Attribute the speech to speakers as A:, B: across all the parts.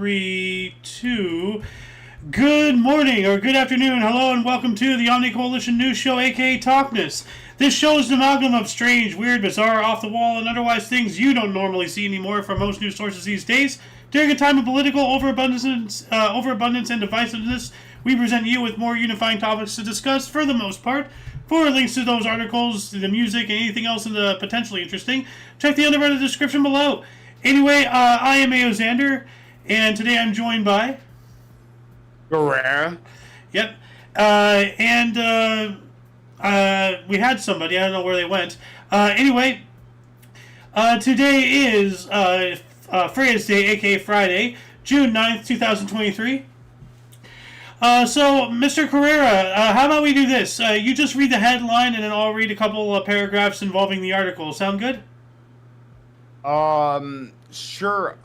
A: 3, 2. Good morning or good afternoon, hello, and welcome to the OMNI Coalition News Show, aka TOCNS. This show is an amalgam of strange, weird, bizarre, off-the-wall, and otherwise things you don't normally see anymore from most news sources these days. During a time of political overabundance and divisiveness, we present you with more unifying topics to discuss for the most part. For links to those articles, the music, and anything else in the potentially interesting, check the underrated description below. Anyway, I am A.O. Xander, and today I'm joined by...
B: Guerrera.
A: Yep. We had somebody, I don't know where they went. Anyway, today is Friday, aka Friday, June 9th, 2023. So, Mr. Carrera, how about we do this? You just read the headline, and then I'll read a couple of paragraphs involving the article. Sound good?
B: Sure.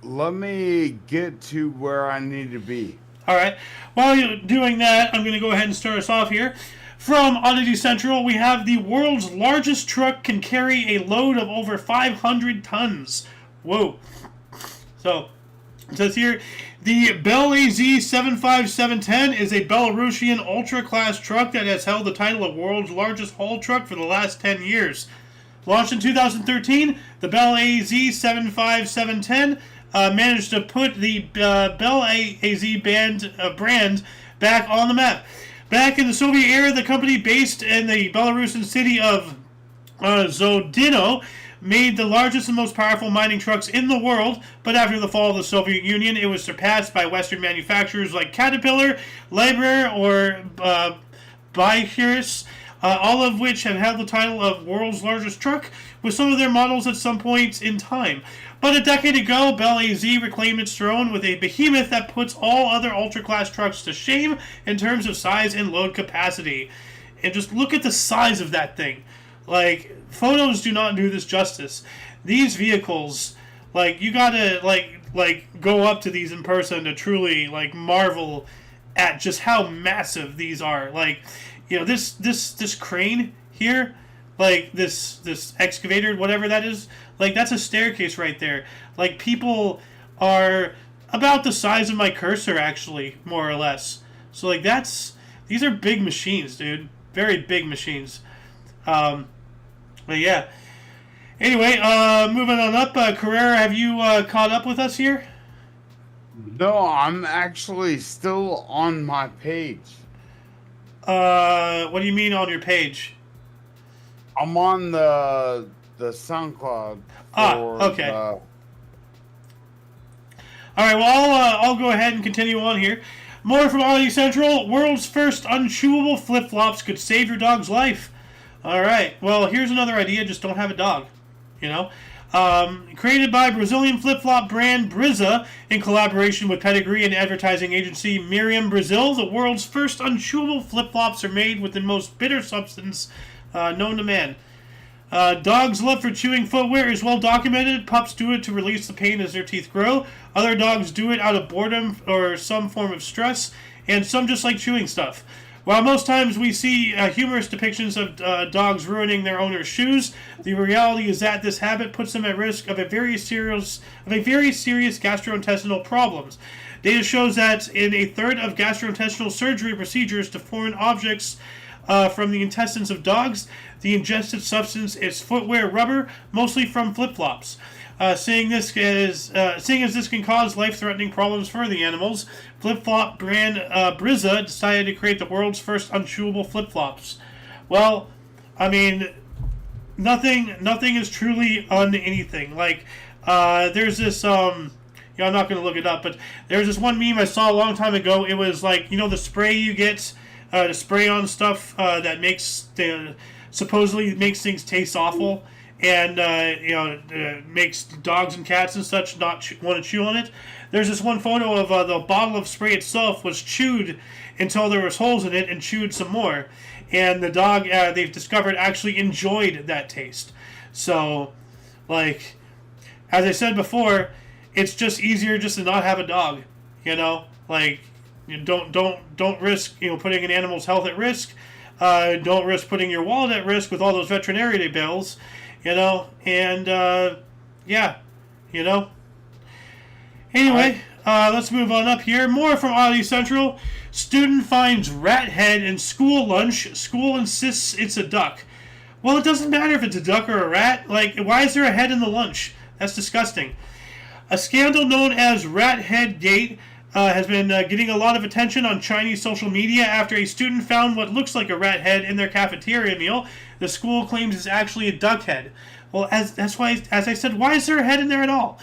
B: Let me get to where I need to be.
A: All right. While you're doing that, I'm going to go ahead and start us off here. From Oddity Central, we have the world's largest truck can carry a load of over 500 tons. Whoa. So, it says here, the Bell AZ 75710 is a Belarusian ultra-class truck that has held the title of world's largest haul truck for the last 10 years. Launched in 2013, the Bell AZ 75710 managed to put the Bell AZ brand back on the map. Back in the Soviet era, the company based in the Belarusian city of Zhodino made the largest and most powerful mining trucks in the world, but after the fall of the Soviet Union, it was surpassed by Western manufacturers like Caterpillar, Liebherr, or Baihuris, all of which have held the title of world's largest truck, with some of their models at some point in time. But a decade ago, Bell AZ reclaimed its throne with a behemoth that puts all other ultra-class trucks to shame in terms of size and load capacity. And just look at the size of that thing. Like, photos do not do this justice. These vehicles, like, you gotta, like go up to these in person to truly, like, marvel at just how massive these are. Like, you know, this crane here, like, this excavator, whatever that is, like, that's a staircase right there. Like, people are about the size of my cursor, actually, more or less. So, like, these are big machines, dude. Very big machines. But yeah. Anyway, moving on up, Carrera, have you caught up with us here?
B: No, I'm actually still on my page.
A: What do you mean on your page?
B: I'm on the SoundCloud.
A: Okay. All right, well, I'll go ahead and continue on here. More from Oddity Central. World's first unchewable flip-flops could save your dog's life. All right, well, here's another idea. Just don't have a dog, you know. Created by Brazilian flip-flop brand Brizza in collaboration with pedigree and advertising agency Miriam Brazil, the world's first unchewable flip-flops are made with the most bitter substance known to man. Dogs' love for chewing footwear is well documented. Pups do it to release the pain as their teeth grow. Other dogs do it out of boredom or some form of stress, and some just like chewing stuff. While most times we see humorous depictions of dogs ruining their owner's shoes, the reality is that this habit puts them at risk of a very serious gastrointestinal problems. Data shows that in a third of gastrointestinal surgery procedures to foreign objects from the intestines of dogs, the ingested substance is footwear rubber, mostly from flip-flops. Seeing as this can cause life-threatening problems for the animals, flip-flop brand Brizza decided to create the world's first unchewable flip-flops. Well, I mean, nothing is truly anything. Like, there's this, I'm not going to look it up, but there's this one meme I saw a long time ago. It was like, you know, the spray you get to spray on stuff that supposedly makes things taste awful, and makes dogs and cats and such not want to chew on it. There's this one photo of the bottle of spray itself was chewed until there was holes in it, and chewed some more, and the dog they've discovered actually enjoyed that taste. So, like, as I said before, it's just easier just to not have a dog. You know, like, you don't risk putting an animal's health at risk. Don't risk putting your wallet at risk with all those veterinary bills, and yeah, Anyway, let's move on up here. More from Oddity Central. Student finds rat head in school lunch. School insists it's a duck. Well, it doesn't matter if it's a duck or a rat. Like, why is there a head in the lunch? That's disgusting. A scandal known as Rat Head Gate has been getting a lot of attention on Chinese social media after a student found what looks like a rat head in their cafeteria meal. The school claims it's actually a duck head. Well, that's why, as I said, why is there a head in there at all?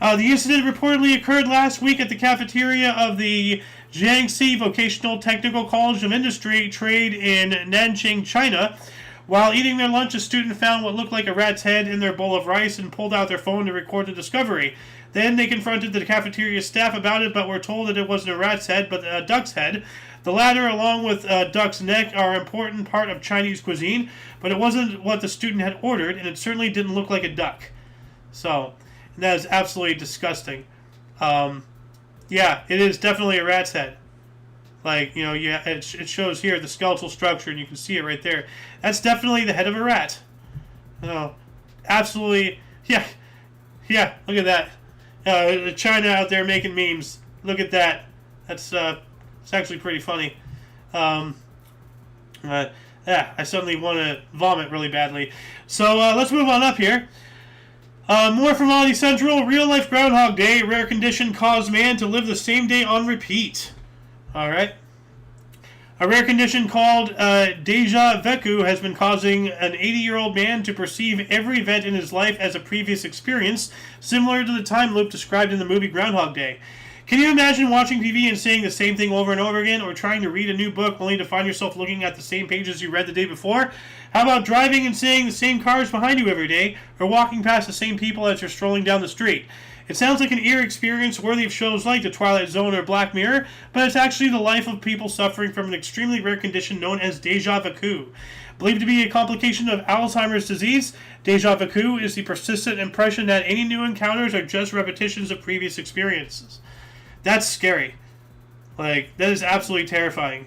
A: The incident reportedly occurred last week at the cafeteria of the Jiangxi Vocational Technical College of Industry Trade in Nanjing, China. While eating their lunch, a student found what looked like a rat's head in their bowl of rice and pulled out their phone to record the discovery. Then they confronted the cafeteria staff about it, but were told that it wasn't a rat's head, but a duck's head. The latter, along with duck's neck, are an important part of Chinese cuisine, but it wasn't what the student had ordered, and it certainly didn't look like a duck. So, that is absolutely disgusting. Yeah, it is definitely a rat's head. Like, you know, yeah, it shows here the skeletal structure, and you can see it right there. That's definitely the head of a rat. Oh, absolutely. Yeah, look at that. China out there making memes. Look at that. That's it's actually pretty funny. Yeah, I suddenly want to vomit really badly. So let's move on up here. More from Oddity Central. Real-life Groundhog Day. Rare condition caused man to live the same day on repeat. Alright. A rare condition called deja vu has been causing an 80-year-old man to perceive every event in his life as a previous experience, similar to the time loop described in the movie Groundhog Day. Can you imagine watching TV and saying the same thing over and over again, or trying to read a new book only to find yourself looking at the same pages you read the day before? How about driving and seeing the same cars behind you every day, or walking past the same people as you're strolling down the street? It sounds like an eerie experience worthy of shows like The Twilight Zone or Black Mirror, but it's actually the life of people suffering from an extremely rare condition known as deja vu. Believed to be a complication of Alzheimer's disease, deja vu is the persistent impression that any new encounters are just repetitions of previous experiences. That's scary. Like, that is absolutely terrifying.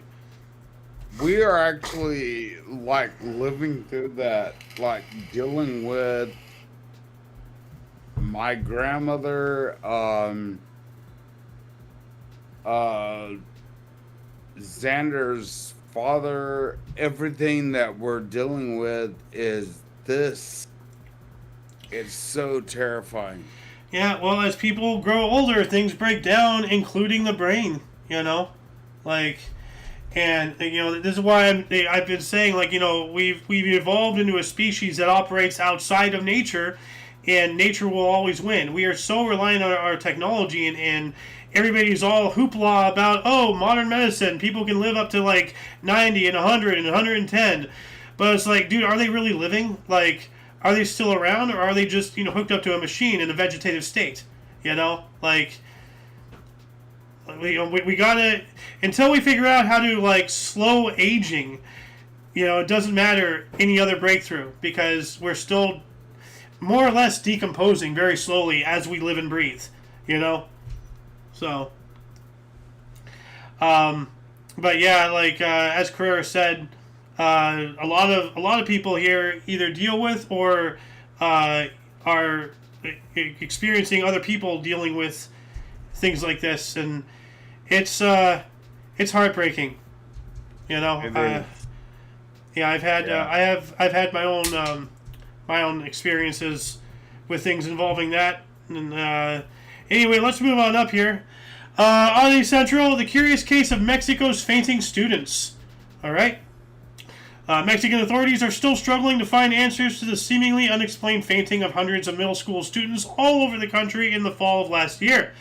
B: We are actually, like, living through that, like, dealing with my grandmother, Xander's father. Everything that we're dealing with is this. It's so terrifying.
A: Yeah, well, as people grow older, things break down, including the brain, you know? Like, and, you know, this is why I've been saying, like, you know, we've evolved into a species that operates outside of nature, and nature will always win. We are so reliant on our technology, and everybody's all hoopla about, oh, modern medicine, people can live up to, like, 90 and 100 and 110. But it's like, dude, are they really living? Like, are they still around, or are they just, you know, hooked up to a machine in a vegetative state? You know? Like, we gotta, until we figure out how to, like, slow aging, you know, it doesn't matter any other breakthrough, because we're still more or less decomposing very slowly as we live and breathe, you know? So, but yeah, like, as Carrera said, a lot of people here either deal with or are experiencing other people dealing with things like this, and it's heartbreaking, you know. Yeah, I've had my own experiences with things involving that, and anyway, let's move on up here. Oddity Central: the curious case of Mexico's fainting students. All right. Mexican authorities are still struggling to find answers to the seemingly unexplained fainting of hundreds of middle school students all over the country in the fall of last year.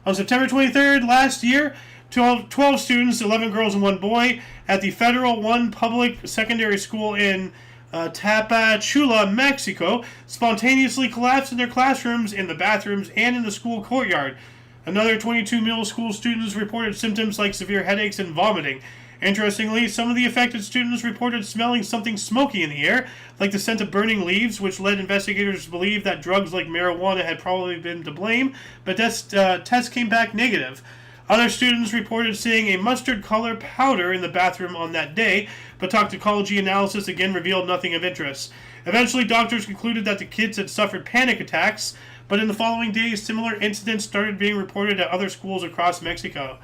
A: On September 23rd last year, 12 students, 11 girls and 1 boy, at the Federal One public secondary school in Tapachula, Mexico, spontaneously collapsed in their classrooms, in the bathrooms, and in the school courtyard. Another 22 middle school students reported symptoms like severe headaches and vomiting. Interestingly, some of the affected students reported smelling something smoky in the air, like the scent of burning leaves, which led investigators to believe that drugs like marijuana had probably been to blame, but tests came back negative. Other students reported seeing a mustard-color powder in the bathroom on that day, but toxicology analysis again revealed nothing of interest. Eventually, doctors concluded that the kids had suffered panic attacks, but in the following days, similar incidents started being reported at other schools across Mexico.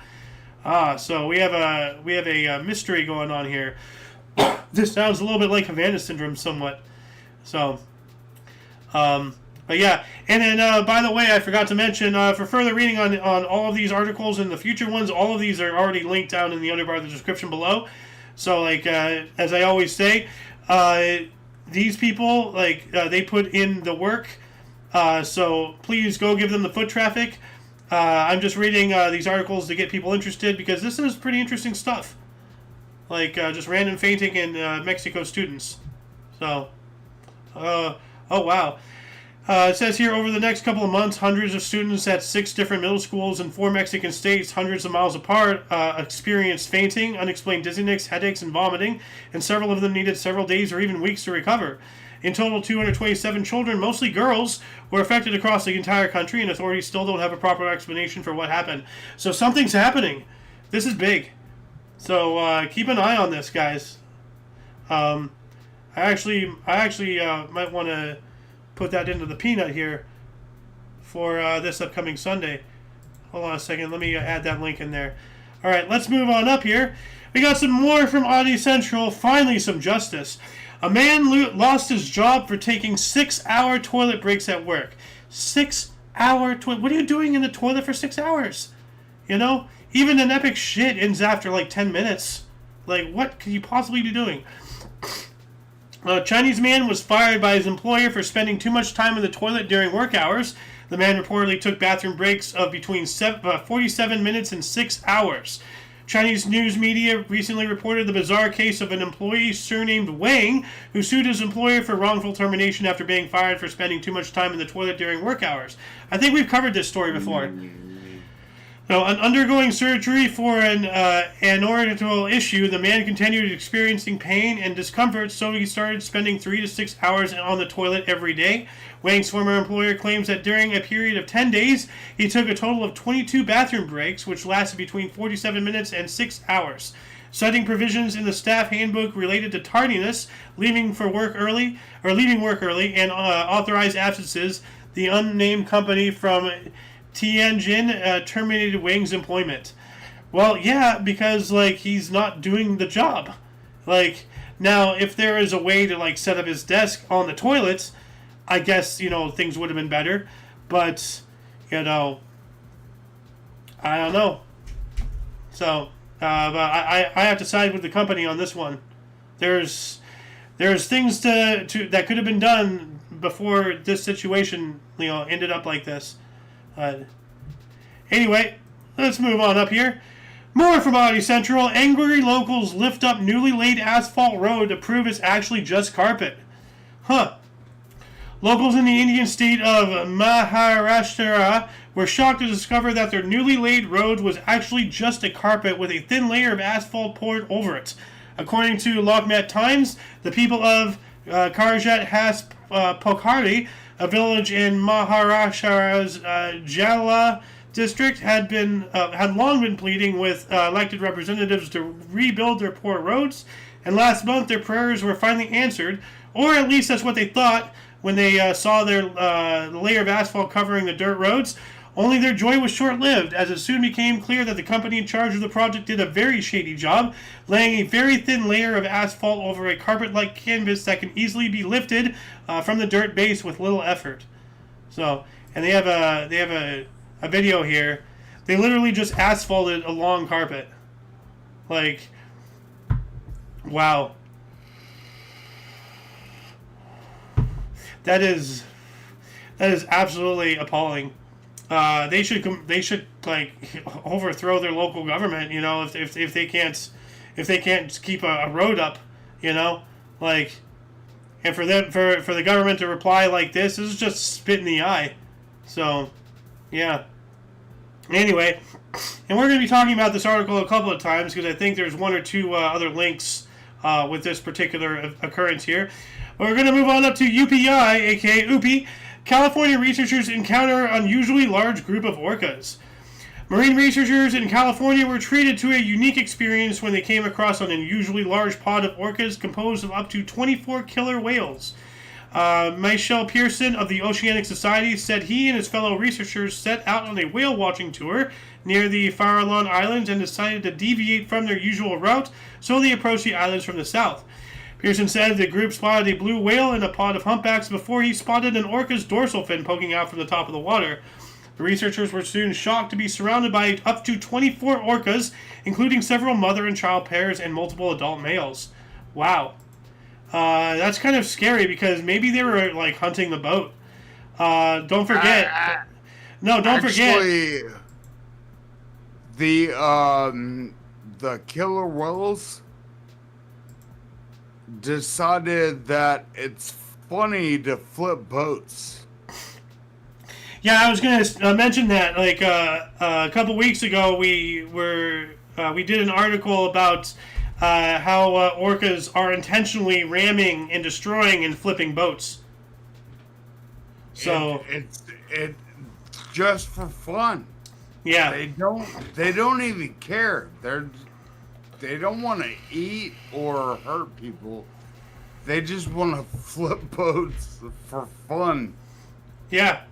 A: So we have a mystery going on here. This sounds a little bit like Havana syndrome, somewhat. So, but yeah, and then by the way, I forgot to mention for further reading on all of these articles and the future ones, all of these are already linked down in the underbar of the description below. So, like as I always say, these people they put in the work. So please go give them the foot traffic. I'm just reading these articles to get people interested because this is pretty interesting stuff. Like just random fainting in Mexico students. So, oh wow. It says here, over the next couple of months, hundreds of students at 6 different middle schools in 4 Mexican states, hundreds of miles apart, experienced fainting, unexplained dizziness, headaches, and vomiting, and several of them needed several days or even weeks to recover. In total, 227 children, mostly girls, were affected across the entire country, and authorities still don't have a proper explanation for what happened. So something's happening. This is big. So keep an eye on this, guys. I actually might want to put that into the peanut here for this upcoming Sunday. Hold on a second. Let me add that link in there. All right, let's move on up here. We got some more from Oddity Central. Finally, some justice. A man lost his job for taking 6-hour toilet breaks at work. 6-hour toilet. What are you doing in the toilet for 6 hours? You know, even an epic shit ends after like 10 minutes. Like, what could you possibly be doing? A Chinese man was fired by his employer for spending too much time in the toilet during work hours. The man reportedly took bathroom breaks of between 47 minutes and 6 hours. Chinese news media recently reported the bizarre case of an employee surnamed Wang who sued his employer for wrongful termination after being fired for spending too much time in the toilet during work hours. I think we've covered this story before. Now, undergoing surgery for an aortic issue, the man continued experiencing pain and discomfort, so he started spending 3 to 6 hours on the toilet every day. Wang's former employer claims that during a period of 10 days, he took a total of 22 bathroom breaks, which lasted between 47 minutes and 6 hours. Citing provisions in the staff handbook related to tardiness, leaving work early, and authorized absences, the unnamed company from Tianjin terminated Wang's employment. Well, yeah, because he's not doing the job. Now, if there is a way to set up his desk on the toilet, I guess things would have been better. But I don't know. So, but I have to side with the company on this one. There's things that could have been done before this situation ended up like this. Anyway, let's move on up here. More from Oddity Central. Angry locals lift up newly laid asphalt road to prove it's actually just carpet. Locals in the Indian state of Maharashtra were shocked to discover that their newly laid road was actually just a carpet with a thin layer of asphalt poured over it. According to Lokmat Times, the people of Karjat Has Pokhari, a village in Maharashtra's Jala district, had long been pleading with elected representatives to rebuild their poor roads, and last month their prayers were finally answered, or at least that's what they thought when they saw their layer of asphalt covering the dirt roads. Only their joy was short-lived, as it soon became clear that the company in charge of the project did a very shady job, laying a very thin layer of asphalt over a carpet-like canvas that can easily be lifted from the dirt base with little effort. So, and they have a video here. They literally just asphalted a long carpet. Wow. That is absolutely appalling. They should overthrow their local government. If they can't keep a road up, and for the government to reply like this is just spit in the eye. So, yeah. Anyway, and we're going to be talking about this article a couple of times because I think there's one or two other links with this particular occurrence here. We're going to move on up to UPI, aka UPI. California researchers encounter unusually large group of orcas. Marine researchers in California were treated to a unique experience when they came across an unusually large pod of orcas composed of up to 24 killer whales. Michelle Pearson of the Oceanic Society said he and his fellow researchers set out on a whale watching tour near the Farallon Islands and decided to deviate from their usual route, so they approached the islands from the south. Pearson said the group spotted a blue whale in a pod of humpbacks before he spotted an orca's dorsal fin poking out from the top of the water. The researchers were soon shocked to be surrounded by up to 24 orcas, including several mother and child pairs and multiple adult males. Wow. That's kind of scary because maybe they were like hunting the boat. Don't forget. No, don't forget.
B: The killer whales decided that it's funny to flip boats.
A: Yeah, I was going to mention that. Like a couple weeks ago, we did an article about how orcas are intentionally ramming and destroying and flipping boats. So
B: it's just for fun.
A: Yeah,
B: they don't even care. They don't want to eat or hurt people. They just want to flip boats for fun.
A: Yeah.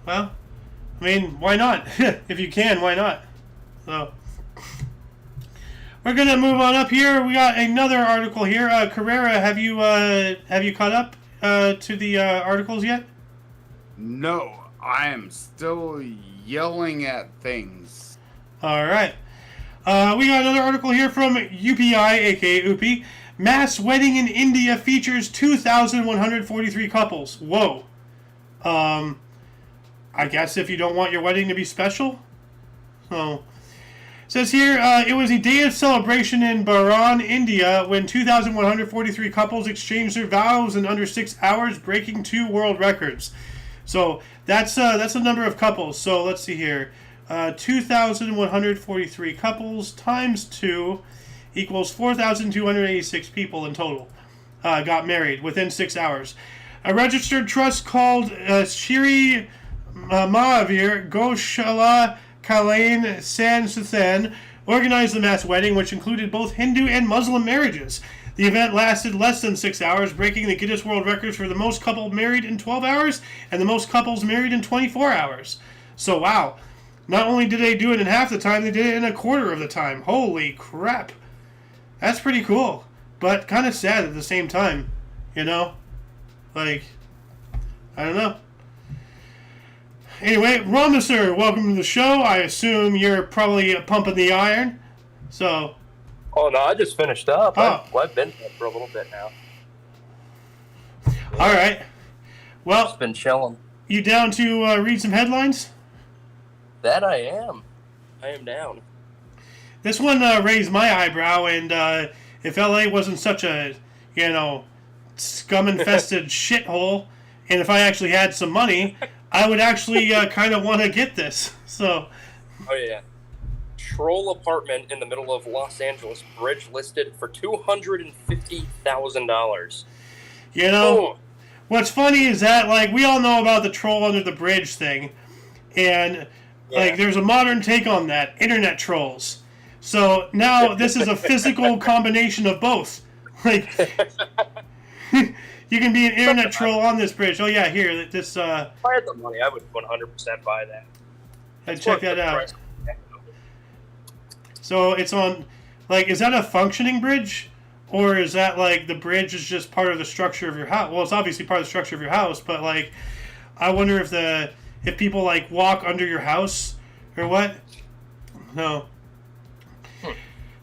A: Well, I mean, why not? If you can, why not? So we're gonna move on up here. We got another article here. Carrera, have you caught up to the articles yet?
B: No, I am still yelling at things.
A: All right. We got another article here from UPI, aka UPI. Mass wedding in India features 2,143 couples. Whoa. I guess if you don't want your wedding to be special. So, it says here, it was a day of celebration in Baran, India, when 2,143 couples exchanged their vows in under 6 hours, breaking 2 world records. So, that's the number of couples. So, let's see here. 2,143 couples times 2 equals 4,286 people in total got married within 6 hours. A registered trust called Shri Mahavir Goshala Kalain Sansathan organized the mass wedding, which included both Hindu and Muslim marriages. The event lasted less than 6 hours, breaking the Guinness World Records for the most couples married in 12 hours and the most couples married in 24 hours. So, wow. Not only did they do it in half the time, they did it in a quarter of the time. Holy crap. That's pretty cool. But kind of sad at the same time. You know? Like, I don't know. Anyway, Rama, sir, welcome to the show. I assume you're probably pumping the iron. So.
C: Oh, no, I just finished up.
A: Oh.
C: I've been up for a little bit now.
A: All right. Well,
C: Just been chilling.
A: you down to read some headlines?
C: That I am. I am down.
A: This one raised my eyebrow, and if LA wasn't such a, scum-infested shithole, and if I actually had some money, I would actually kind of want to get this. So.
C: Oh, yeah. Troll apartment in the middle of Los Angeles bridge listed for $250,000.
A: You know, what's funny is that, like, we all know about the troll under the bridge thing, and, like, there's a modern take on that, internet trolls. So now this is a physical combination of both. Like, you can be an internet troll on this bridge. Oh, yeah, here, this...
C: If I had the money, I would 100% buy that.
A: Check that out. So it's on, like, is that a functioning bridge? Or is that, like, the bridge is just part of the structure of your house? Well, it's obviously part of the structure of your house, but, like, I wonder if people, like, walk under your house or what? No.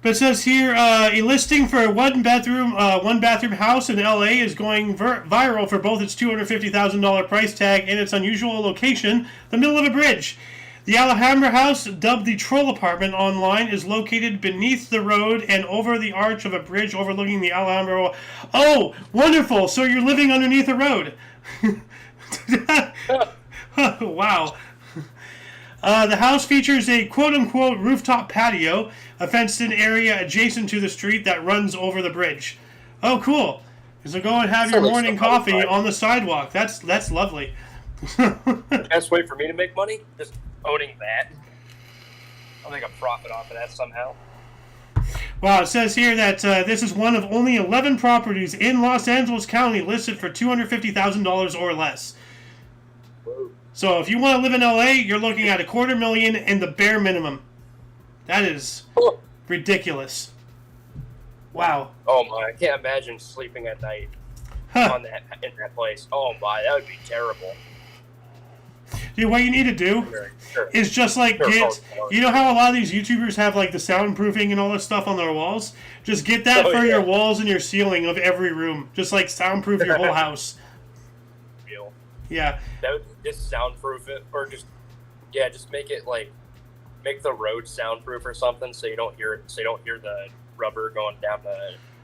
A: But it says here, a listing for a one bathroom house in LA is going viral for both its $250,000 price tag and its unusual location, the middle of a bridge. The Alhambra house, dubbed the Troll Apartment online, is located beneath the road and over the arch of a bridge overlooking the Alhambra. Oh, wonderful! So you're living underneath a road. Wow. The house features a quote-unquote rooftop patio, a fenced-in area adjacent to the street that runs over the bridge. Oh, cool. So go and have your morning coffee on the sidewalk. That's lovely.
C: Best way for me to make money? Just owning that. I'll make a profit off of that somehow.
A: Wow, it says here that this is one of only 11 properties in Los Angeles County listed for $250,000 or less.
C: Whoa.
A: So if you want to live in LA, you're looking at $250,000 and the bare minimum. That is ridiculous. Wow.
C: Oh my! I can't imagine sleeping at night in that place. Oh my, that would be terrible.
A: Dude, what you need to do is just like get, you know how a lot of these YouTubers have like the soundproofing and all this stuff on their walls? Just get that for your walls and your ceiling of every room. Just like soundproof your whole house.
C: Real.
A: Yeah.
C: That would just soundproof it, or just make it like make the road soundproof or something, so you don't hear the rubber going down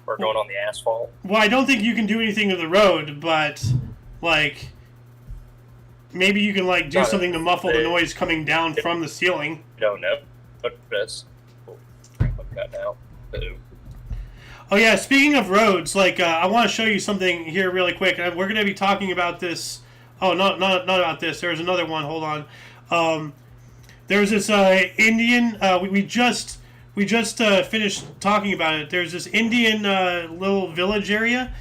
C: going on the asphalt.
A: Well, I don't think you can do anything to the road, but like maybe you can like do something to muffle the noise coming down from the ceiling.
C: Don't know. But this. I've got now.
A: Oh yeah, speaking of roads, like I want to show you something here really quick. We're going to be talking about this. Oh, not about this. There's another one. Hold on. There's this Indian. We just finished talking about it. There's this Indian little village area,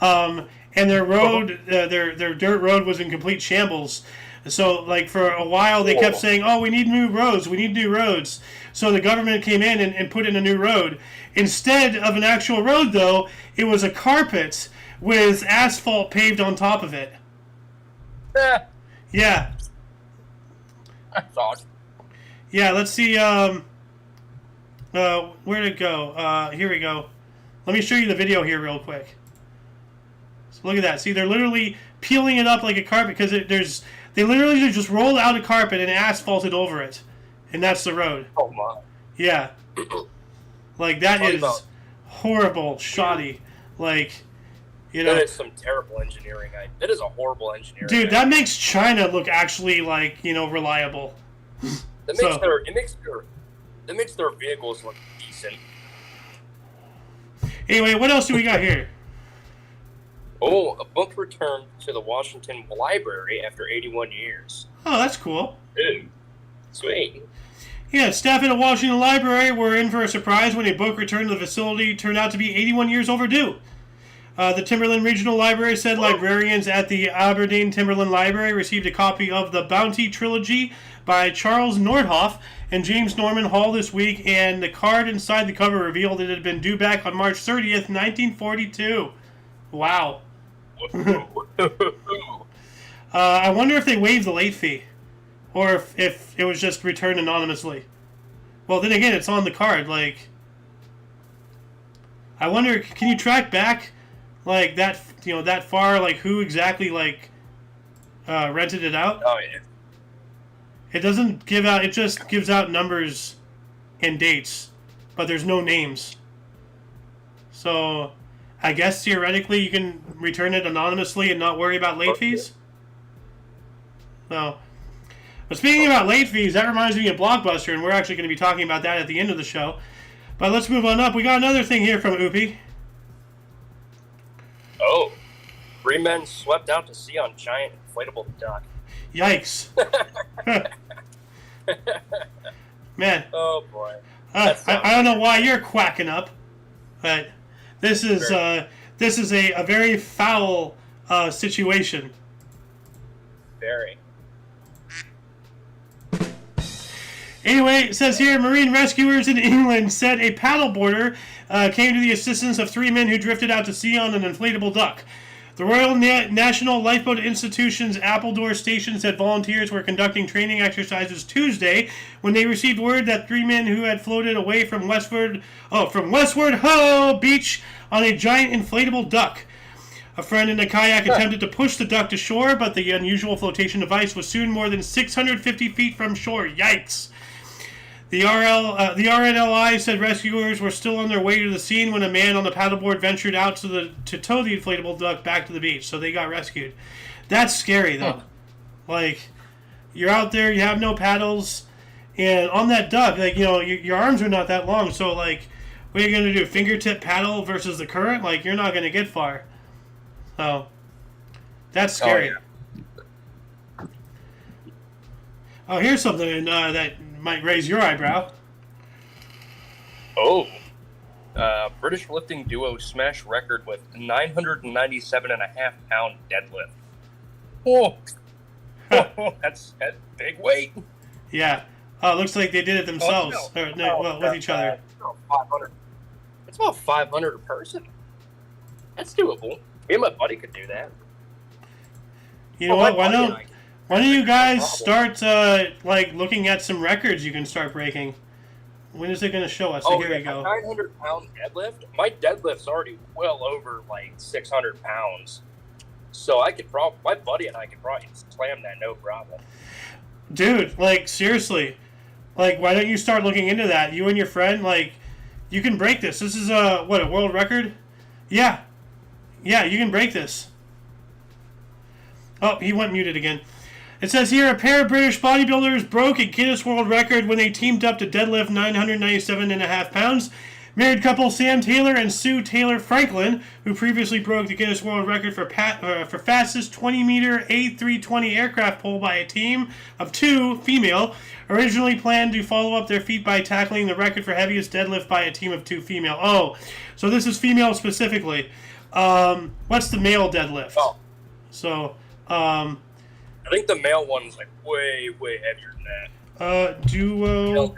A: and their road, their dirt road was in complete shambles. So, like for a while, they kept saying, "Oh, we need new roads. We need new roads." So the government came in and put in a new road. Instead of an actual road, though, it was a carpet with asphalt paved on top of it. Yeah.
C: That's awesome.
A: Yeah, let's see. Where'd it go? Here we go. Let me show you the video here real quick. So look at that. See, they're literally peeling it up like a carpet because they literally just rolled out a carpet and asphalted over it, and that's the road.
C: Oh my.
A: Yeah. Like that is horrible, shoddy. Like, you know.
C: That is some terrible engineering. That is a horrible engineering.
A: Dude, that makes China look actually like, you know, reliable.
C: That makes their vehicles look decent.
A: Anyway, what else do we got here?
C: Oh, a book returned to the Washington Library after 81 years.
A: Oh, that's cool.
C: Ooh, sweet.
A: Yeah, staff at a Washington Library were in for a surprise when a book returned to the facility turned out to be 81 years overdue. The Timberland Regional Library said librarians at the Aberdeen Timberland Library received a copy of the Bounty Trilogy by Charles Nordhoff and James Norman Hall this week, and the card inside the cover revealed it had been due back on March 30th, 1942. Wow. I wonder if they waived the late fee, or if it was just returned anonymously. Well, then again, it's on the card. Like, I wonder, can you track back like that? You know, that far? Like, who exactly like rented it out?
C: Oh yeah.
A: It doesn't give out. It just gives out numbers and dates, but there's no names. So, I guess theoretically you can return it anonymously and not worry about late fees. No. But speaking about late fees, that reminds me of Blockbuster, and we're actually going to be talking about that at the end of the show. But let's move on up. We got another thing here from Oopie.
C: Oh. 3 men swept out to sea on giant inflatable duck.
A: Yikes. Man.
C: Oh, boy.
A: I don't know why you're quacking up, but this is a very foul situation.
C: Very.
A: Anyway, it says here, marine rescuers in England said a paddleboarder came to the assistance of 3 men who drifted out to sea on an inflatable duck. The Royal National Lifeboat Institution's Appledore station said volunteers were conducting training exercises Tuesday when they received word that 3 men who had floated away from Westward Ho Beach on a giant inflatable duck. A friend in a kayak attempted to push the duck to shore, but the unusual flotation device was soon more than 650 feet from shore. Yikes! The RNLI said rescuers were still on their way to the scene when a man on the paddleboard ventured out to tow the inflatable duck back to the beach, so they got rescued. That's scary, though. Like, you're out there, you have no paddles, and on that duck, like, you know, your arms are not that long, so, like, what are you going to do, fingertip paddle versus the current? Like, you're not going to get far. So, that's scary. Oh, here's something that might raise your eyebrow.
C: Oh. British lifting duo smash record with 997.5 pound deadlift. Oh, that's big weight.
A: Yeah. Looks like they did it themselves. With each other.
C: 500. It's about 500 a person. That's doable. Me and my buddy could do that.
A: You know what? Why don't you guys start looking at some records you can start breaking? When is it going to show us? Here we go.
C: 900-pound deadlift. My deadlift's already well over 600 pounds. So my buddy and I could probably slam that no problem.
A: Dude, seriously. Why don't you start looking into that? You and your friend, you can break this. This is a world record? Yeah. Yeah, you can break this. Oh, he went muted again. It says here, a pair of British bodybuilders broke a Guinness World Record when they teamed up to deadlift 997.5 pounds. Married couple Sam Taylor and Sue Taylor Franklin, who previously broke the Guinness World Record for fastest 20-meter A320 aircraft pull by a team of 2 female, originally planned to follow up their feat by tackling the record for heaviest deadlift by a team of 2 female. Oh, so this is female specifically. What's the male deadlift?
C: Oh.
A: So,
C: I think the male one's way, way heavier than that.
A: Duo,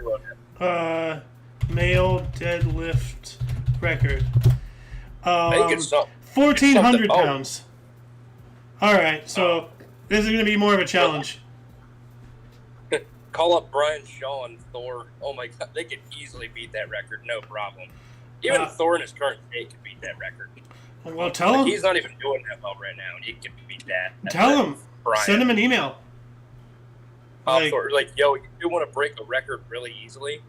A: male deadlift record.
C: I think it's
A: 1,400 pounds. Alright, so this is going to be more of a challenge.
C: Call up Brian Shaw and Thor. Oh my god, they could easily beat that record, no problem. Even Thor in his current state could beat that record.
A: Well, tell him.
C: He's not even doing that well right now, and he can beat that.
A: Tell him.
C: Brian.
A: Send him an email.
C: Yo, you do want to break a record really easily?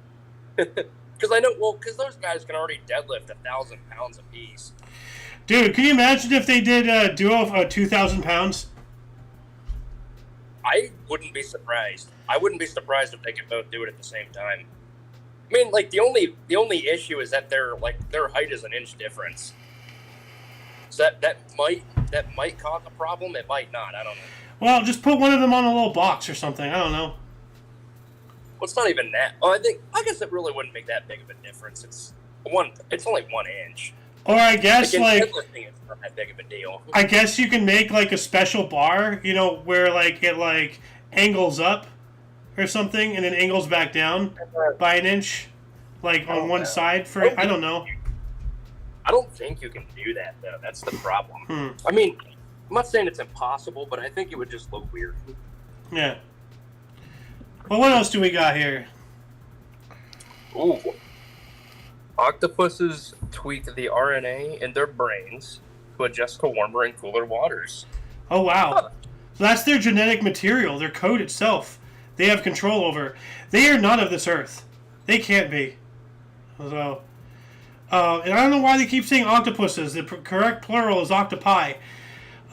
C: Because those guys can already deadlift 1,000 pounds apiece.
A: Dude, can you imagine if they did a duo of 2,000 pounds?
C: I wouldn't be surprised. I wouldn't be surprised if they could both do it at the same time. I mean, the only issue is that their height is an inch difference. So that might cause a problem. It might not. I don't know.
A: Well, just put one of them on a little box or something. I don't know.
C: Well, it's not even that. Oh, I guess it really wouldn't make that big of a difference. It's only 1 inch.
A: Or I guess
C: deadlifting is not that big of a deal.
A: I guess you can make a special bar, where it angles up or something and then angles back down by an inch, on one side for I don't know.
C: I don't think you can do that though. That's the problem. I mean, I'm not saying it's impossible, but I think it would just look weird.
A: Yeah. Well, what else do we got here?
C: Ooh. Octopuses tweak the RNA in their brains to adjust to warmer and cooler waters.
A: Oh, wow. So that's their genetic material, their code itself. They have control over. They are not of this earth. They can't be. So, and I don't know why they keep saying octopuses. The correct plural is octopi.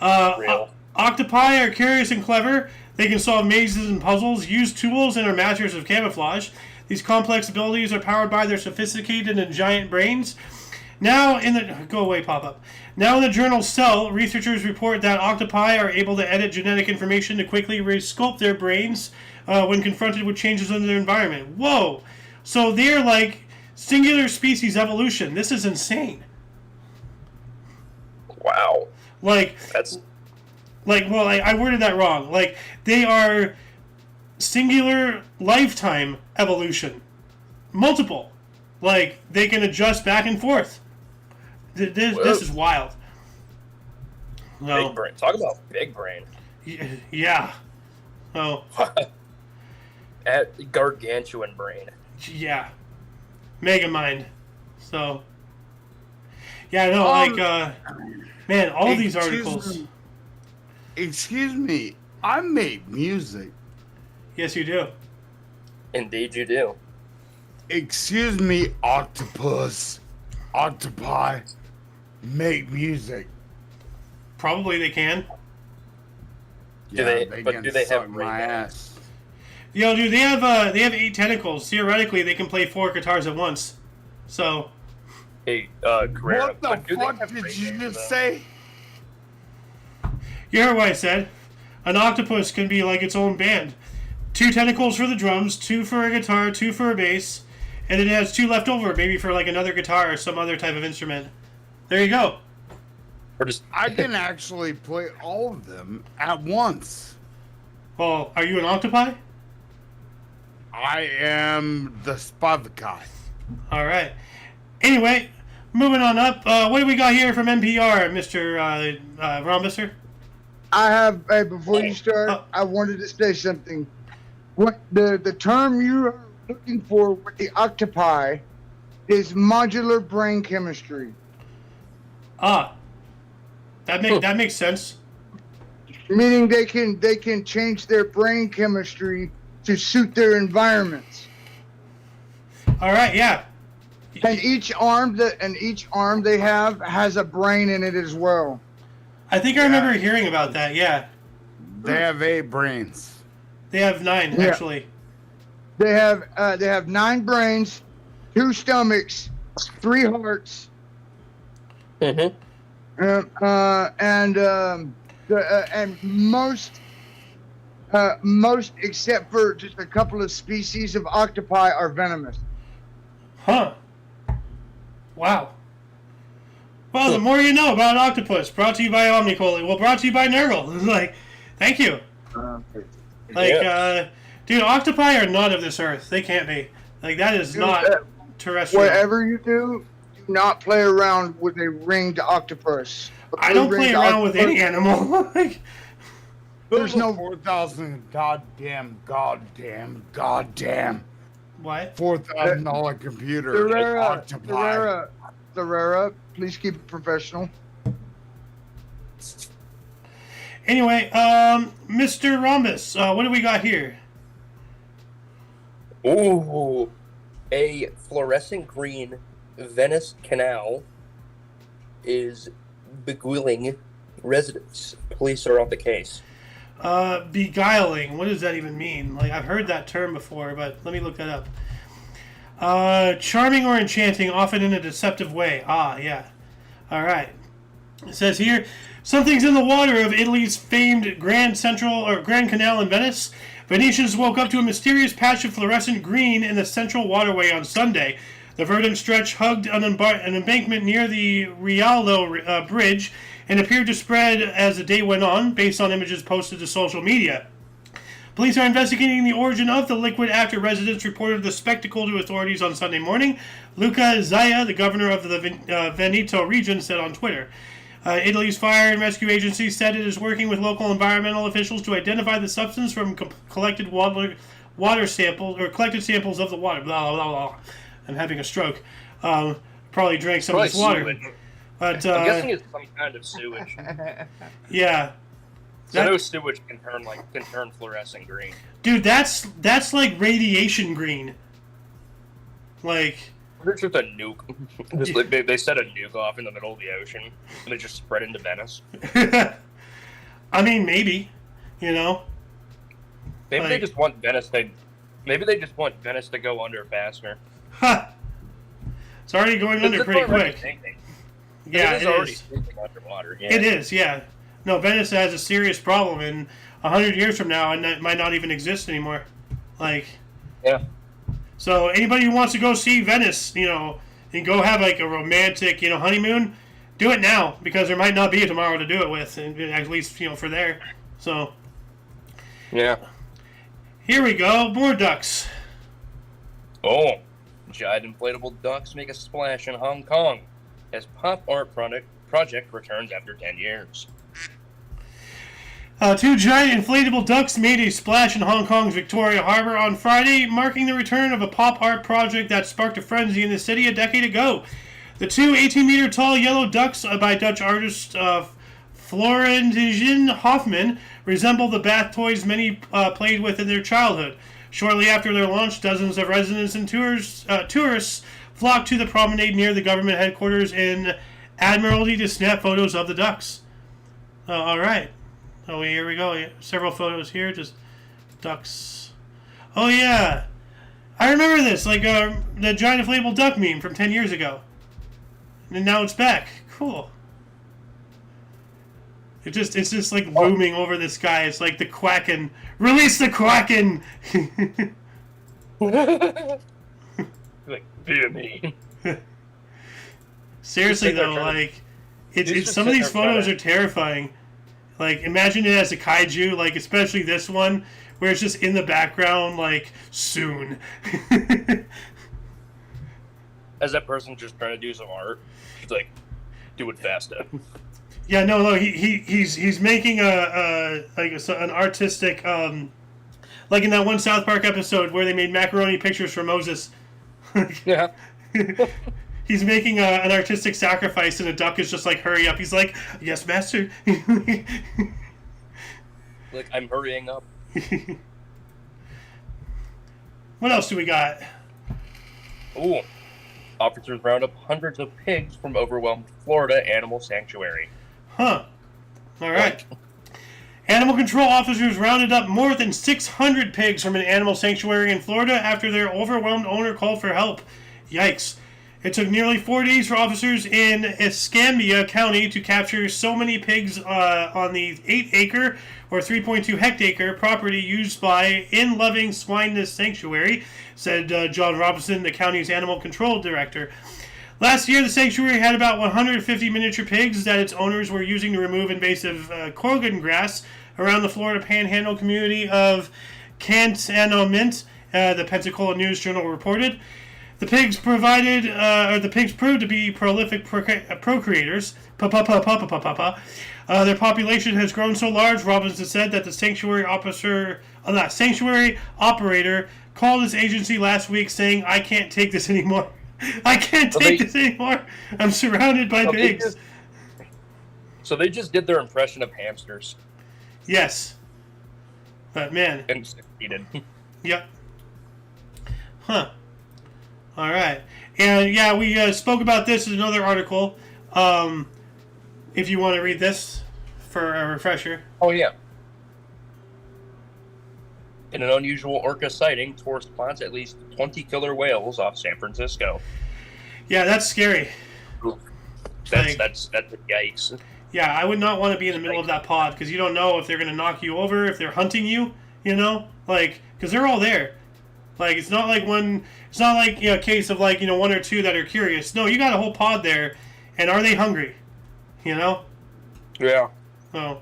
A: Octopi are curious and clever. They can solve mazes and puzzles, use tools, and are masters of camouflage. These complex abilities are powered by their sophisticated and giant brains. Now in the journal Cell, researchers report that octopi are able to edit genetic information to quickly resculpt their brains when confronted with changes in their environment. Whoa! So they're singular species evolution. This is insane.
C: Wow.
A: That's... I worded that wrong. They are singular lifetime evolution. Multiple. They can adjust back and forth. This is wild.
C: Big brain. Talk about big brain.
A: Yeah. Oh.
C: At gargantuan brain.
A: Yeah. Mega mind. So. Yeah, no, man, all these articles.
B: Excuse me, I make music.
A: Yes, you do.
C: Indeed, you do.
B: Excuse me, octopus, octopi, make music.
A: Probably they can.
C: Do they have
B: my ass?
A: Yo, dude, they have 8 tentacles. Theoretically, they can play 4 guitars at once. So.
C: Hey,
B: what the fuck did you just say?
A: You heard what I said. An octopus can be like its own band. 2 tentacles for the drums, 2 for a guitar, 2 for a bass, and it has 2 left over, maybe for like another guitar or some other type of instrument. There you go.
C: Or just
B: I can actually play all of them at once.
A: Well, are you an octopi?
B: I am the Spavakai.
A: All right. Anyway, moving on up. What do we got here from NPR, Mr. Rombusser?
D: I have, before you start, I wanted to say something. What the term you're looking for with the octopi is modular brain chemistry.
A: Ah, that makes sense.
D: Meaning they can change their brain chemistry to suit their environments.
A: All right, yeah.
D: And each arm they have has a brain in it as well.
A: I think I remember hearing about that. Yeah,
B: They have 8 brains.
A: they have 9
D: Yeah.
A: actually.
D: They have 9 brains, 2 stomachs, 3 hearts,
C: Mhm.
D: and most except for just a couple of species of octopi are venomous.
A: Huh. Wow. Well, the more you know about octopus. Brought to you by Omnicolor. Well, brought to you by Nurgle. Like, thank you. Like, dude, octopi are not of this earth. They can't be. Like, that is not terrestrial.
D: Whatever you do not play around with a ringed octopus.
A: I don't play around with any animal. Like,
D: There's no
B: 4,000 goddamn
A: what?
B: $4,000 computer.
D: Thorera, please keep it professional.
A: Anyway, Mr. Rhombus, what do we got here?
C: Ooh, a fluorescent green Venice canal is beguiling residents. Police are on the case.
A: Beguiling. What does that even mean? Like, I've heard that term before, but let me look that up. Charming or enchanting, often in a deceptive way. Ah, yeah. All right. It says here, something's in the water of Italy's famed Grand Canal in Venice. Venetians woke up to a mysterious patch of fluorescent green in the central waterway on Sunday. The verdant stretch hugged an embankment near the Rialto Bridge and appeared to spread as the day went on, based on images posted to social media. Police are investigating the origin of the liquid after residents reported the spectacle to authorities on Sunday morning. Luca Zaia, the governor of the Veneto region, said on Twitter. Italy's fire and rescue agency said it is working with local environmental officials to identify the substance from collected water samples or collected samples of the water. Blah blah blah. I'm having a stroke. Probably drank some of this water.
C: Sewage.
A: But
C: I'm guessing it's some kind of sewage.
A: Yeah.
C: So I know sewage can turn fluorescent green.
A: Dude, that's like radiation green. Like,
C: It's just a nuke. They set a nuke off in the middle of the ocean, and it just spread into Venice.
A: I mean, maybe, you know.
C: Maybe they
A: Like-
C: just want Venice. Maybe they just want Venice to go under faster.
A: Ha! It's already going under
C: It's
A: pretty
C: already
A: quick.
C: sinking.
A: Yeah,
C: it is already sinking underwater. Yeah.
A: It is, yeah. No, Venice has a serious problem, and 100 years from now, and that might not even exist anymore. Like,
C: Yeah.
A: so anybody who wants to go see Venice, you know, and go have like a romantic, you know, honeymoon, do it now, because there might not be a tomorrow to do it with, and at least, you know, for there. So,
C: Yeah.
A: here we go, more ducks.
C: Oh, giant inflatable ducks make a splash in Hong Kong as pop art project returns after 10 years.
A: 2 giant inflatable ducks made a splash in Hong Kong's Victoria Harbour on Friday, marking the return of a pop art project that sparked a frenzy in the city a decade ago. The 2 18-meter tall yellow ducks by Dutch artist Florentijn Hoffman resemble the bath toys many played with in their childhood. Shortly after their launch, dozens of residents and tourists flocked to the promenade near the government headquarters in Admiralty to snap photos of the ducks. All right. Oh, here we go. Several photos here. Just ducks. Oh, yeah. I remember this. Like the giant inflatable duck meme from 10 years ago. And now it's back. Cool. It's just like looming over the sky. It's like the Quacken. Release the Quacken!
C: Like, dear me.
A: Seriously though, like, it's some of these photos are terrifying. Like, imagine it as a kaiju, like, especially this one, where it's just in the background, like, soon.
C: As that person just trying to do some art, he's like, do it faster.
A: Yeah, no, he's making an artistic, like in that one South Park episode where they made macaroni pictures for Moses.
C: Yeah.
A: He's making an artistic sacrifice, and a duck is just like, hurry up. He's like, yes, master.
C: Like, I'm hurrying up.
A: What else do we got?
C: Ooh. Officers round up hundreds of pigs from overwhelmed Florida animal sanctuary.
A: Huh. All right. Animal control officers rounded up more than 600 pigs from an animal sanctuary in Florida after their overwhelmed owner called for help. Yikes. It took nearly 4 days for officers in Escambia County to capture so many pigs on the 8-acre or 3.2 hectare property used by In-Loving Swineness Sanctuary, said John Robinson, the county's animal control director. Last year, the sanctuary had about 150 miniature pigs that its owners were using to remove invasive Corgan grass around the Florida Panhandle community of Cantonment, the Pensacola News Journal reported. The pigs proved to be prolific procreators. Their population has grown so large, Robinson said, that the sanctuary operator called his agency last week saying, "I can't take this anymore. I can't take this anymore. I'm surrounded by pigs."
C: So they just did their impression of hamsters.
A: Yes. But man.
C: And succeeded.
A: Yep. Huh. All right. And yeah, we spoke about this in another article. If you want to read this for a refresher.
C: Oh, yeah. In an unusual orca sighting, tourists spot at least 20 killer whales off San Francisco.
A: Yeah, that's scary.
C: That's a yikes.
A: Yeah, I would not want to be in the middle of that pod because you don't know if they're going to knock you over, if they're hunting you, you know? Like, because they're all there. Like, it's not like a case of like, one or two that are curious. No, you got a whole pod there, and are they hungry? You know?
C: Yeah.
A: Oh.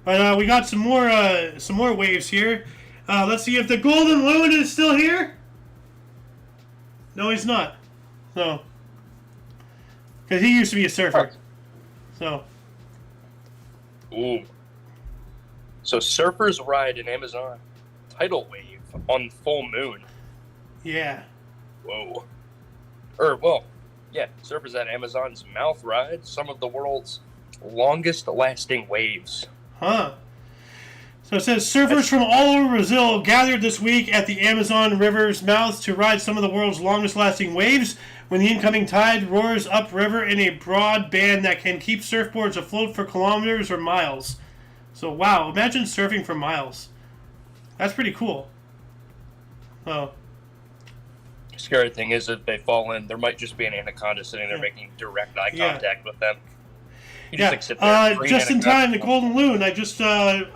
A: But we got some more waves here. Let's see if the Golden Loon is still here. No, he's not. No. Because he used to be a surfer. So.
C: Ooh. So surfers ride an Amazon tidal wave on full moon.
A: Yeah.
C: Whoa. Surfers at Amazon's mouth ride some of the world's longest lasting waves.
A: Huh. So it says surfers from all over Brazil gathered this week at the Amazon River's mouth to ride some of the world's longest lasting waves when the incoming tide roars upriver in a broad band that can keep surfboards afloat for kilometers or miles. So wow, imagine surfing for miles. That's pretty cool. Oh.
C: Scary thing is if they fall in, there might just be an anaconda sitting there making direct eye contact with them. You just sit there,
A: just in time, the Golden Loon. I just want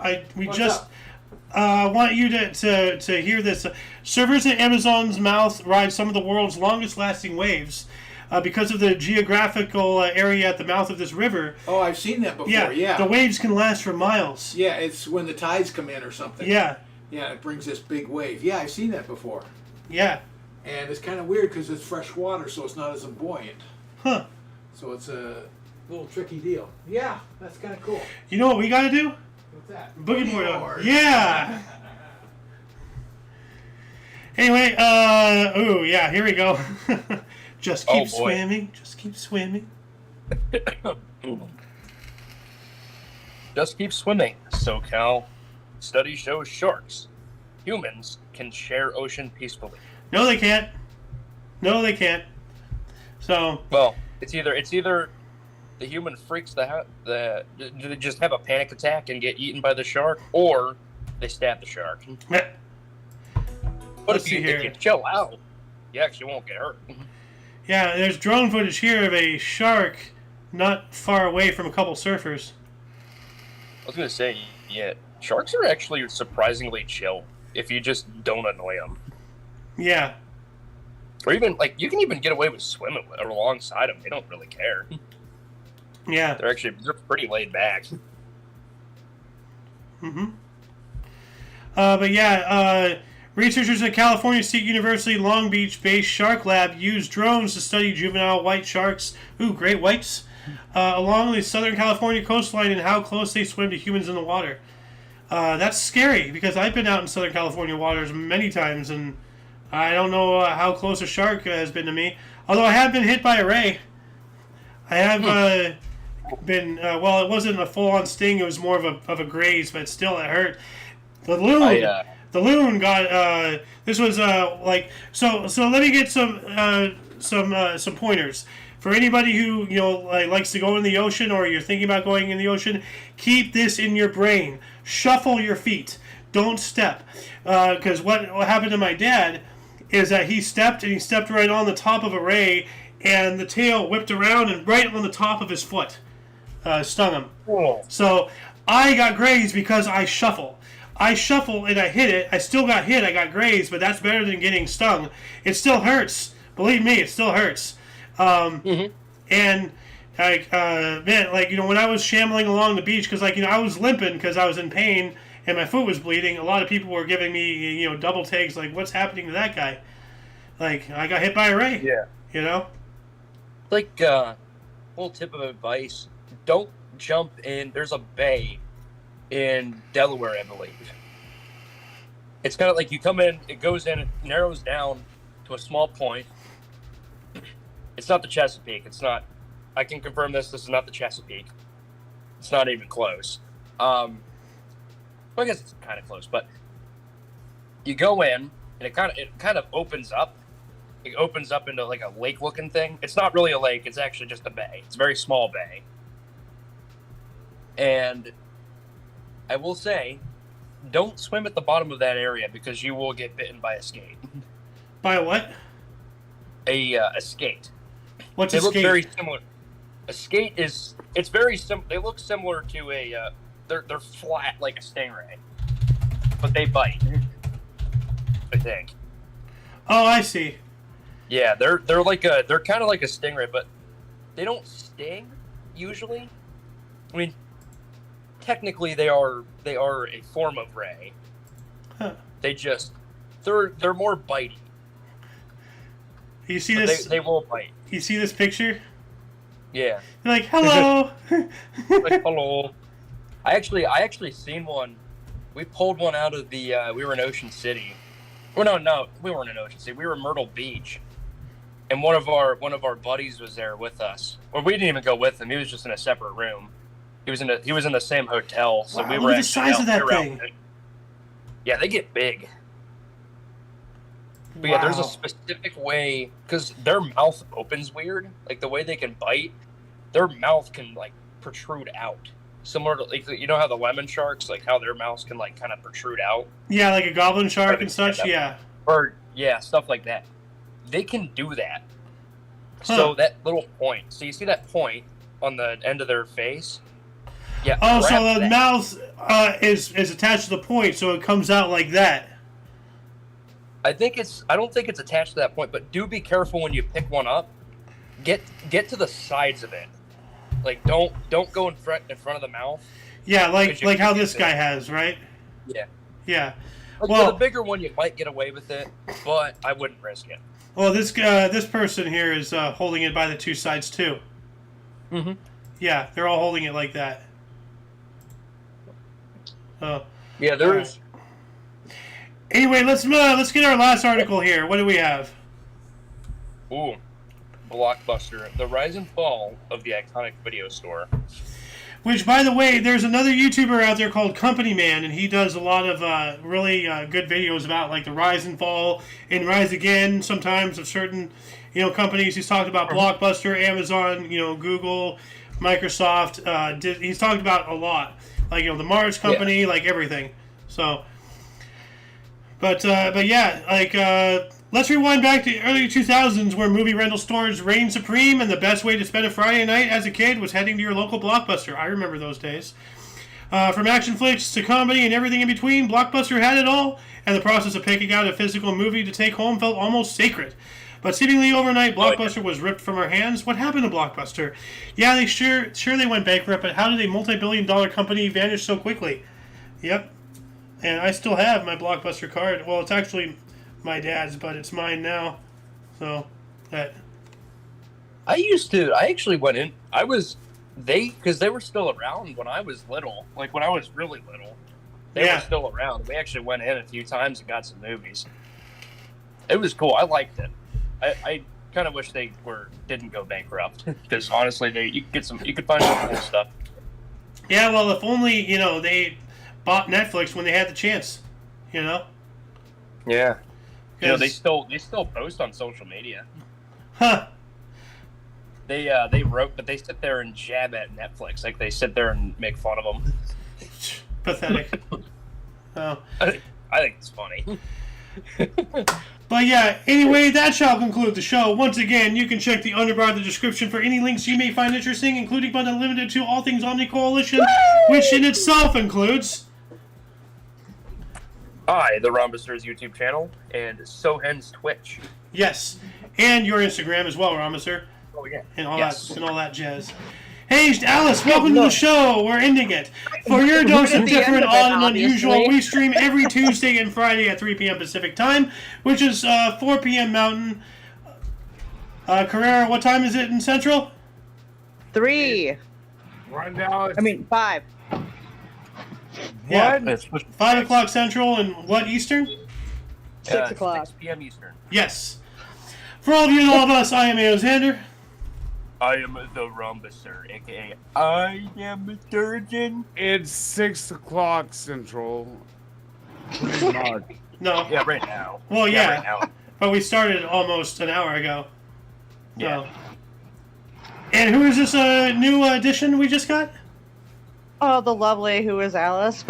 A: you to hear this. Surfers at Amazon's mouth ride some of the world's longest lasting waves. Because of the geographical area at the mouth of this river.
E: Oh, I've seen that before, yeah.
A: The waves can last for miles.
E: Yeah, it's when the tides come in or something.
A: Yeah.
E: Yeah, it brings this big wave. Yeah, I've seen that before.
A: Yeah.
E: And it's kind of weird because it's fresh water, so it's not as buoyant.
A: Huh.
E: So it's a little tricky deal. Yeah, that's kind of cool.
A: You know what we got to do?
E: What's that?
A: Boogie board. Yeah. Anyway, here we go. Just keep swimming. Just keep swimming.
C: Just keep swimming. SoCal study shows sharks. Humans can share ocean peacefully.
A: No, they can't. No, they can't. So.
C: Well, it's either the human freaks do they just have a panic attack and get eaten by the shark, or they stab the shark. But if you chill out, you actually won't get hurt.
A: Yeah, there's drone footage here of a shark not far away from a couple surfers.
C: I was going to say, yeah, sharks are actually surprisingly chill if you just don't annoy them.
A: Yeah.
C: Or even, like, you can even get away with swimming alongside them. They don't really care.
A: Yeah.
C: They're pretty laid back.
A: Mm-hmm. Researchers at California State University Long Beach-based Shark Lab used drones to study juvenile white sharks, great whites, along the Southern California coastline and how close they swim to humans in the water. That's scary because I've been out in Southern California waters many times, and I don't know how close a shark has been to me. Although I have been hit by a ray. I have been, it wasn't a full-on sting. It was more of a graze, but still it hurt. The loon got, this was so let me get some pointers. For anybody who, likes to go in the ocean or you're thinking about going in the ocean, keep this in your brain. Shuffle your feet. Don't step. Because what happened to my dad is that he stepped right on the top of a ray, and the tail whipped around and right on the top of his foot stung him.
C: Cool.
A: So I got grazed because I shuffle. I shuffle and I hit it. I still got hit. I got grazed, but that's better than getting stung. It still hurts. Believe me, it still hurts. And when I was shambling along the beach, because I was limping because I was in pain and my foot was bleeding, a lot of people were giving me double takes, like, what's happening to that guy? Like, I got hit by a ray.
C: Yeah. Like, little tip of advice: don't jump in. There's a bay in Delaware, I believe. It's kind of like you come in, it goes in, it narrows down to a small point. It's not the Chesapeake. It's not. I can confirm this. This is not the Chesapeake. It's not even close. Well, I guess it's kind of close, but you go in, and it kind of opens up. It opens up into like a lake-looking thing. It's not really a lake. It's actually just a bay. It's a very small bay. And I will say, don't swim at the bottom of that area because you will get bitten by a skate.
A: By a what?
C: A skate.
A: What's
C: they
A: a
C: look
A: skate?
C: very similar. A skate is, it's very similar. They look similar to they're flat like a stingray, but they bite, I think.
A: Oh, I see.
C: Yeah, they're kind of like a stingray, but they don't sting usually. I mean, technically they are a form of ray.
A: Huh.
C: They're more bitey.
A: You see this?
C: They will bite.
A: You see this picture?
C: Yeah.
A: You're like, hello.
C: Like, hello. I actually seen one. We pulled one out of the. We were in Ocean City. Well, no, we weren't in Ocean City. We were in Myrtle Beach, and one of our buddies was there with us. Or we didn't even go with him. He was just in a separate room. He was in the same hotel. So
A: wow,
C: we were
A: look at the size of that thing.
C: Yeah, they get big. But
A: wow.
C: yeah, there's a specific way, because their mouth opens weird. Like, the way they can bite, their mouth can, like, protrude out. Similar to, like, you know how the lemon sharks, like, how their mouths can, like, kind of protrude out?
A: Yeah, like a goblin shark and such, yeah.
C: Or, yeah, stuff like that. They can do that.
A: Huh.
C: So that little point, so you see that point on the end of their face? Yeah.
A: Oh, so the mouth is attached to the point, so it comes out like that.
C: I don't think it's attached to that point, but do be careful when you pick one up. Get to the sides of it. Like, don't go in front of the mouth.
A: Yeah, like how this guy has, right?
C: Yeah.
A: Yeah.
C: Like,
A: well,
C: the bigger one, you might get away with it, but I wouldn't risk it.
A: Well, this person here is holding it by the two sides too.
C: Mm-hmm.
A: Yeah, they're all holding it like that. Oh.
C: Yeah, there's.
A: Anyway, let's get our last article here. What do we have?
C: Ooh, Blockbuster: The Rise and Fall of the Iconic Video Store.
A: Which, by the way, there's another YouTuber out there called Company Man, and he does a lot of really good videos about like the rise and fall and rise again sometimes of certain companies. He's talked about Blockbuster, Amazon, Google, Microsoft. He's talked about a lot, like the Mars Company, like everything. So. But yeah, like, let's rewind back to early 2000s where movie rental stores reigned supreme, and the best way to spend a Friday night as a kid was heading to your local Blockbuster. I remember those days. From action flicks to comedy and everything in between, Blockbuster had it all, and the process of picking out a physical movie to take home felt almost sacred. But seemingly overnight, Blockbuster was ripped from our hands. What happened to Blockbuster? Yeah, they sure they went bankrupt, but how did a multi-billion-dollar company vanish so quickly? Yep. And I still have my Blockbuster card. Well, it's actually my dad's, but it's mine now. So, that.
C: I actually went in. Because they were still around when I was little. Like, when I was really little. They were still around. We actually went in a few times and got some movies. It was cool. I liked it. I kind of wish they didn't go bankrupt. Because, honestly, you could find some cool stuff.
A: Yeah, well, if only, they bought Netflix when they had the chance,
C: Yeah. They still post on social media.
A: Huh.
C: They wrote, but they sit there and jab at Netflix. Like, they sit there and make fun of them.
A: Pathetic. Oh.
C: I think it's funny.
A: But yeah, anyway, that shall conclude the show. Once again, you can check the underbar of the description for any links you may find interesting, including but not limited to all things Omni Coalition, which in itself includes...
C: The Rhombusers YouTube channel, and Sohen's Twitch.
A: Yes, and your Instagram as well, Rhombusser.
C: Oh, yeah.
A: And all that jazz. Hey, Alice, welcome to the show. We're ending it. For your dose of different, odd, and unusual, we stream every Tuesday and Friday at 3 p.m. Pacific time, which is 4 p.m. Mountain. Carrera, what time is it in Central?
F: 3.
B: Right now,
F: 5.
A: Yeah,
C: It's
A: 5 o'clock Central and what Eastern?
F: 6 o'clock.
C: 6 p.m. Eastern.
A: Yes. For all of you and all of us, I am Alexander.
C: I am the Rhombuser, a.k.a. I am a surgeon.
B: it's 6 o'clock Central. Pretty much.
A: No.
C: Yeah, right now.
A: Well, yeah.
C: Right now.
A: But we started almost an hour ago.
C: Yeah.
A: So. And who is this new addition we just got?
F: Oh, the lovely who is Alice,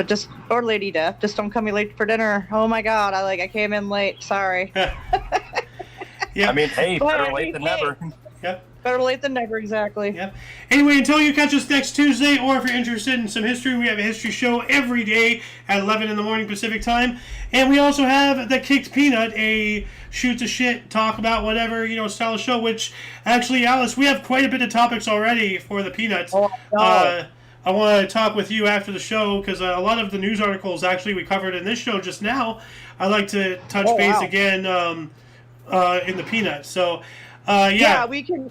F: or Lady Death. Just don't come me late for dinner. Oh my God, I came in late. Sorry.
A: Yeah.
C: I mean, hey, better late than never.
A: Yep.
F: Better late than never, exactly.
A: Yep. Anyway, until you catch us next Tuesday, or if you're interested in some history, we have a history show every day at 11 in the morning Pacific time. And we also have the Kicked Peanut, a shoot the shit, talk about whatever, style of show, which actually, Alice, we have quite a bit of topics already for the Peanuts.
F: Oh, no.
A: I want to talk with you after the show because a lot of the news articles actually we covered in this show just now, I'd like to touch base again in the Peanuts. So,
F: we can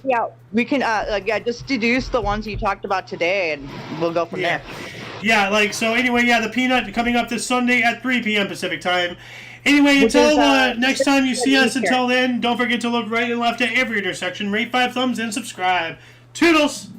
F: just deduce the ones you talked about today, and we'll go from there.
A: Yeah, the Peanut coming up this Sunday at 3 p.m. Pacific time. Anyway, until next time you see us, until then, don't forget to look right and left at every intersection, rate 5 thumbs, and subscribe. Toodles!